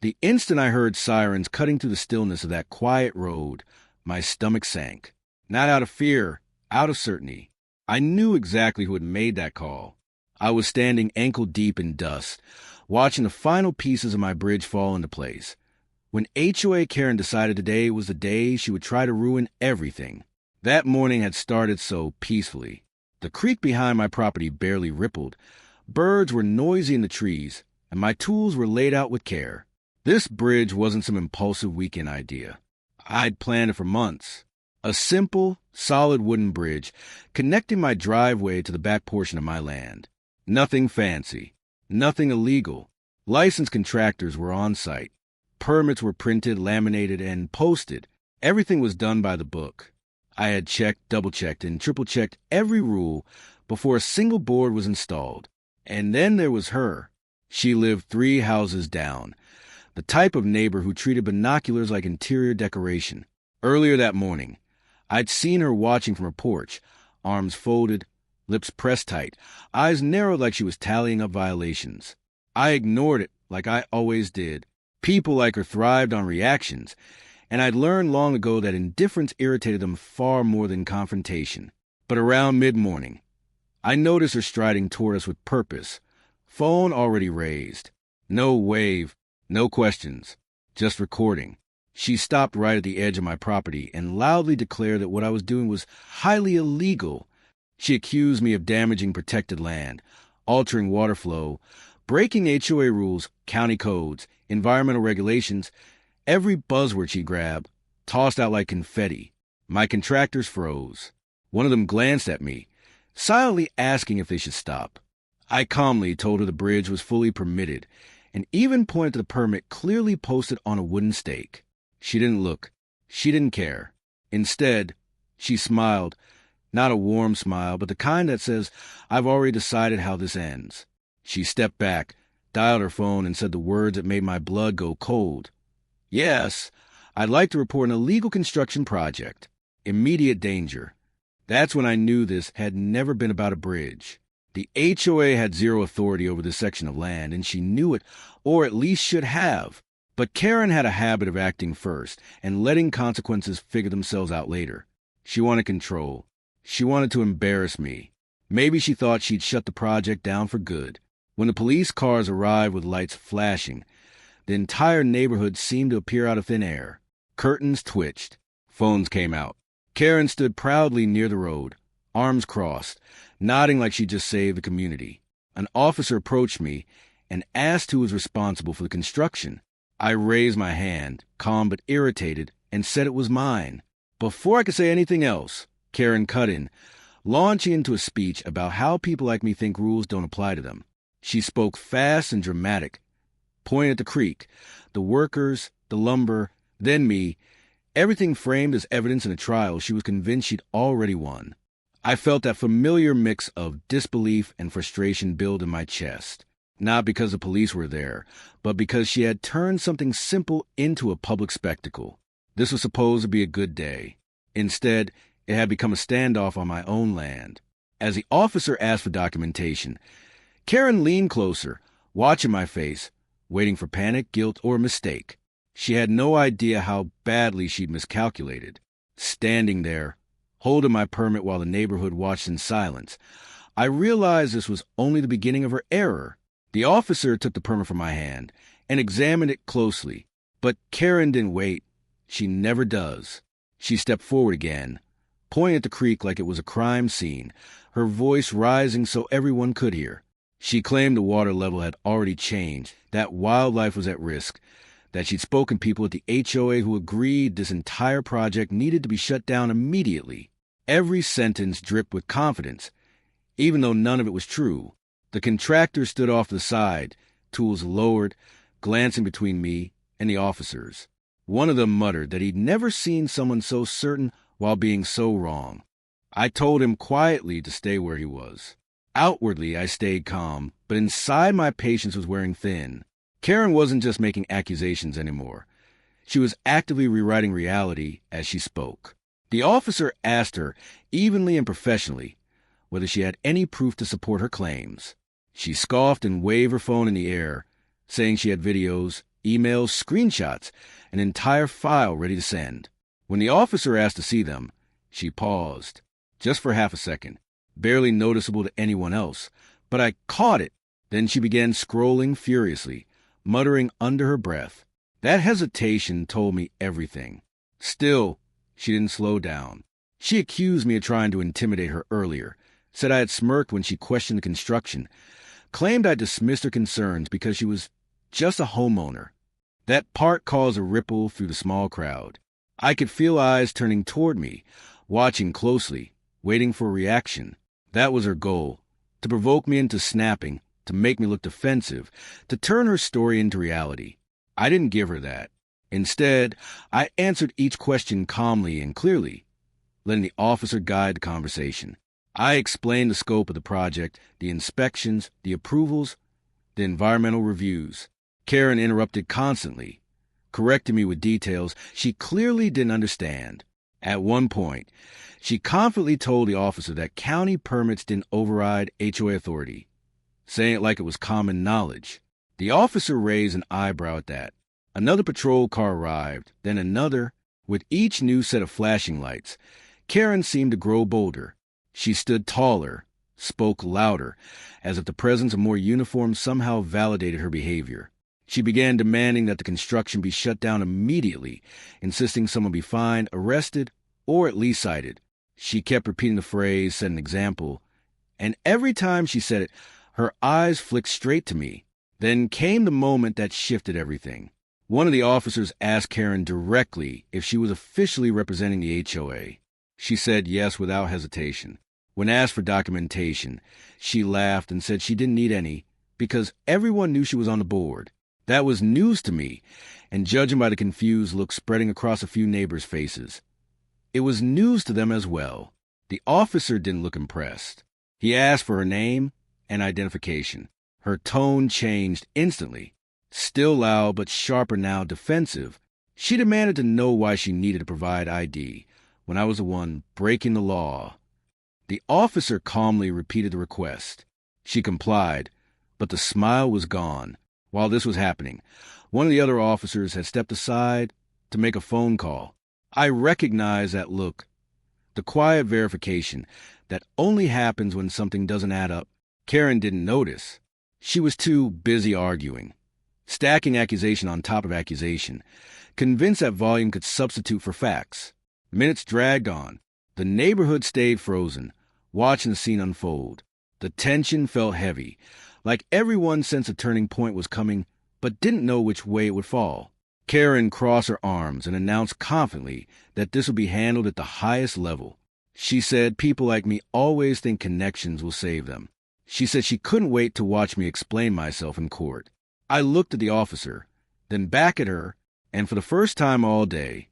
The instant I heard sirens cutting through the stillness of that quiet road, my stomach sank. Not out of fear, out of certainty. I knew exactly who had made that call. I was standing ankle-deep in dust, watching the final pieces of my bridge fall into place, when HOA Karen decided today was the day she would try to ruin everything. That morning had started so peacefully. The creek behind my property barely rippled. Birds were noisy in the trees, and my tools were laid out with care. This bridge wasn't some impulsive weekend idea. I'd planned it for months. A simple, solid wooden bridge connecting my driveway to the back portion of my land. Nothing fancy. Nothing illegal. Licensed contractors were on site. Permits were printed, laminated, and posted. Everything was done by the book. I had checked, double-checked, and triple-checked every rule before a single board was installed. And then there was her. She lived 3 houses down. The type of neighbor who treated binoculars like interior decoration. Earlier that morning, I'd seen her watching from her porch, arms folded, lips pressed tight, eyes narrowed like she was tallying up violations. I ignored it like I always did. People like her thrived on reactions, and I'd learned long ago that indifference irritated them far more than confrontation. But around mid-morning, I noticed her striding toward us with purpose, phone already raised. No wave, no questions, just recording. She stopped right at the edge of my property and loudly declared that what I was doing was highly illegal. She accused me of damaging protected land, altering water flow, breaking HOA rules, county codes, environmental regulations. Every buzzword she grabbed, tossed out like confetti. My contractors froze. One of them glanced at me, silently asking if they should stop. I calmly told her the bridge was fully permitted, and even pointed to the permit clearly posted on a wooden stake. She didn't look. She didn't care. Instead, she smiled, not a warm smile, but the kind that says, "I've already decided how this ends." She stepped back, dialed her phone, and said the words that made my blood go cold. "Yes, I'd like to report an illegal construction project. Immediate danger." That's when I knew this had never been about a bridge. The HOA had zero authority over this section of land, and she knew it, or at least should have. But Karen had a habit of acting first and letting consequences figure themselves out later. She wanted control. She wanted to embarrass me. Maybe she thought she'd shut the project down for good. When the police cars arrived with lights flashing, the entire neighborhood seemed to appear out of thin air. Curtains twitched. Phones came out. Karen stood proudly near the road, arms crossed, nodding like she just saved the community. An officer approached me and asked who was responsible for the construction. I raised my hand, calm but irritated, and said it was mine. Before I could say anything else, Karen cut in, launching into a speech about how people like me think rules don't apply to them. She spoke fast and dramatic, pointing at the creek, the workers, the lumber, then me, everything framed as evidence in a trial she was convinced she'd already won. I felt that familiar mix of disbelief and frustration build in my chest, not because the police were there, but because she had turned something simple into a public spectacle. This was supposed to be a good day. Instead, it had become a standoff on my own land. As the officer asked for documentation, Karen leaned closer, watching my face, waiting for panic, guilt, or mistake. She had no idea how badly she'd miscalculated. Standing there, holding my permit while the neighborhood watched in silence, I realized this was only the beginning of her error. The officer took the permit from my hand and examined it closely. But Karen didn't wait. She never does. She stepped forward again, pointing at the creek like it was a crime scene, her voice rising so everyone could hear. She claimed the water level had already changed, that wildlife was at risk, that she'd spoken to people at the HOA who agreed this entire project needed to be shut down immediately. Every sentence dripped with confidence, even though none of it was true. The contractor stood off to the side, tools lowered, glancing between me and the officers. One of them muttered that he'd never seen someone so certain while being so wrong. I told him quietly to stay where he was. Outwardly, I stayed calm, but inside my patience was wearing thin. Karen wasn't just making accusations anymore. She was actively rewriting reality as she spoke. The officer asked her, evenly and professionally, whether she had any proof to support her claims. She scoffed and waved her phone in the air, saying she had videos, emails, screenshots, an entire file ready to send. When the officer asked to see them, she paused, just for half a second, barely noticeable to anyone else, but I caught it. Then she began scrolling furiously, muttering under her breath. That hesitation told me everything. Still, she didn't slow down. She accused me of trying to intimidate her earlier, said I had smirked when she questioned the construction, claimed I dismissed her concerns because she was just a homeowner. That part caused a ripple through the small crowd. I could feel eyes turning toward me, watching closely, waiting for a reaction. That was her goal, to provoke me into snapping, to make me look defensive, to turn her story into reality. I didn't give her that. Instead, I answered each question calmly and clearly, letting the officer guide the conversation. I explained the scope of the project, the inspections, the approvals, the environmental reviews. Karen interrupted constantly, correcting me with details she clearly didn't understand. At one point, she confidently told the officer that county permits didn't override HOA authority, saying it like it was common knowledge. The officer raised an eyebrow at that. Another patrol car arrived, then another, with each new set of flashing lights. Karen seemed to grow bolder. She stood taller, spoke louder, as if the presence of more uniforms somehow validated her behavior. She began demanding that the construction be shut down immediately, insisting someone be fined, arrested, or at least cited. She kept repeating the phrase, set an example, and every time she said it, her eyes flicked straight to me. Then came the moment that shifted everything. One of the officers asked Karen directly if she was officially representing the HOA. She said yes without hesitation. When asked for documentation, she laughed and said she didn't need any because everyone knew she was on the board. That was news to me, and judging by the confused look spreading across a few neighbors' faces, it was news to them as well. The officer didn't look impressed. He asked for her name and identification. Her tone changed instantly. Still loud but sharper now, defensive. She demanded to know why she needed to provide ID when I was the one breaking the law. The officer calmly repeated the request. She complied, but the smile was gone. While this was happening, one of the other officers had stepped aside to make a phone call. I recognized that look, the quiet verification that only happens when something doesn't add up. Karen didn't notice. She was too busy arguing, stacking accusation on top of accusation, convinced that volume could substitute for facts. Minutes dragged on. The neighborhood stayed frozen, watching the scene unfold. The tension felt heavy, like everyone sensed a turning point was coming, but didn't know which way it would fall. Karen crossed her arms and announced confidently that this would be handled at the highest level. She said people like me always think connections will save them. She said she couldn't wait to watch me explain myself in court. I looked at the officer, then back at her, and for the first time all day,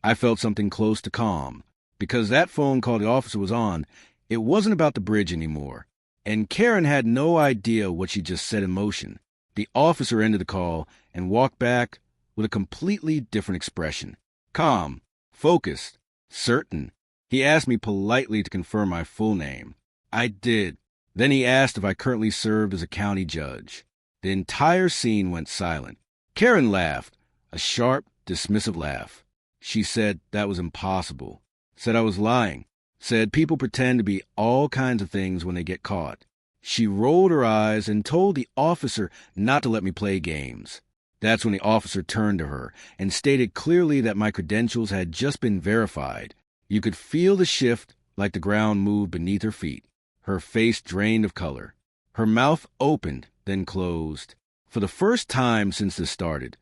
I felt something close to calm. Because that phone call the officer was on, it wasn't about the bridge anymore. And Karen had no idea what she just set in motion. The officer ended the call and walked back with a completely different expression. Calm, focused, certain. He asked me politely to confirm my full name. I did. Then he asked if I currently served as a county judge. The entire scene went silent. Karen laughed, a sharp, dismissive laugh. She said that was impossible. Said I was lying. Said people pretend to be all kinds of things when they get caught. She rolled her eyes and told the officer not to let me play games. That's when the officer turned to her and stated clearly that my credentials had just been verified. You could feel the shift like the ground moved beneath her feet. Her face drained of color. Her mouth opened, then closed. For the first time since this started,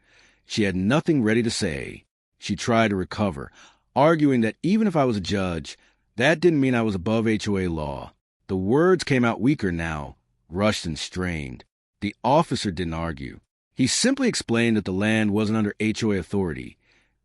she had nothing ready to say. She tried to recover, arguing that even if I was a judge, that didn't mean I was above HOA law. The words came out weaker now, rushed and strained. The officer didn't argue. He simply explained that the land wasn't under HOA authority,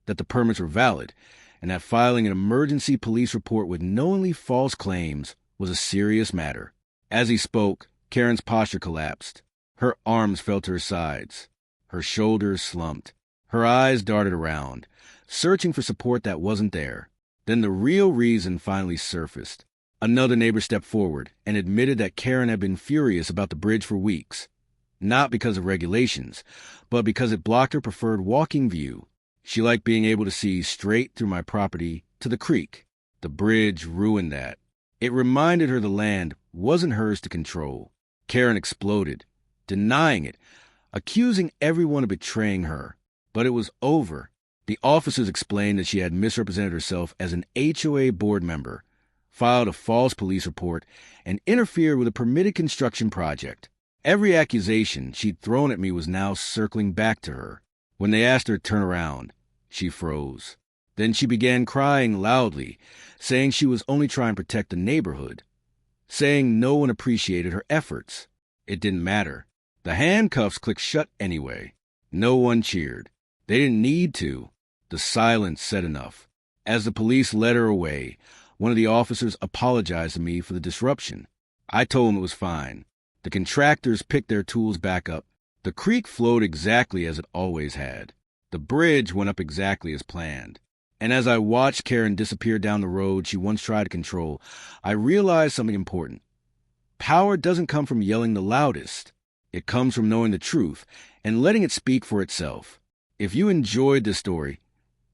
that the permits were valid, and that filing an emergency police report with knowingly false claims was a serious matter. As he spoke, Karen's posture collapsed. Her arms fell to her sides. Her shoulders slumped. Her eyes darted around, searching for support that wasn't there. Then the real reason finally surfaced. Another neighbor stepped forward and admitted that Karen had been furious about the bridge for weeks. not because of regulations, but because it blocked her preferred walking view. She liked being able to see straight through my property to the creek. The bridge ruined that. It reminded her the land wasn't hers to control. Karen exploded, denying it, accusing everyone of betraying her. But it was over. The officers explained that she had misrepresented herself as an HOA board member, filed a false police report, and interfered with a permitted construction project. Every accusation she'd thrown at me was now circling back to her. When they asked her to turn around, she froze. Then she began crying loudly, saying she was only trying to protect the neighborhood, saying no one appreciated her efforts. It didn't matter. The handcuffs clicked shut anyway. No one cheered. They didn't need to. The silence said enough. As the police led her away, one of the officers apologized to me for the disruption. I told him it was fine. The contractors picked their tools back up. The creek flowed exactly as it always had. The bridge went up exactly as planned. And as I watched Karen disappear down the road she once tried to control, I realized something important. Power doesn't come from yelling the loudest. It comes from knowing the truth and letting it speak for itself. If you enjoyed this story,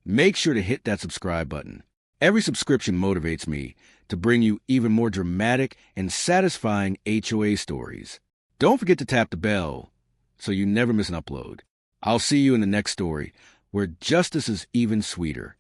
make sure to hit that subscribe button. Every subscription motivates me to bring you even more dramatic and satisfying HOA stories. Don't forget to tap the bell so you never miss an upload. I'll see you in the next story, where justice is even sweeter.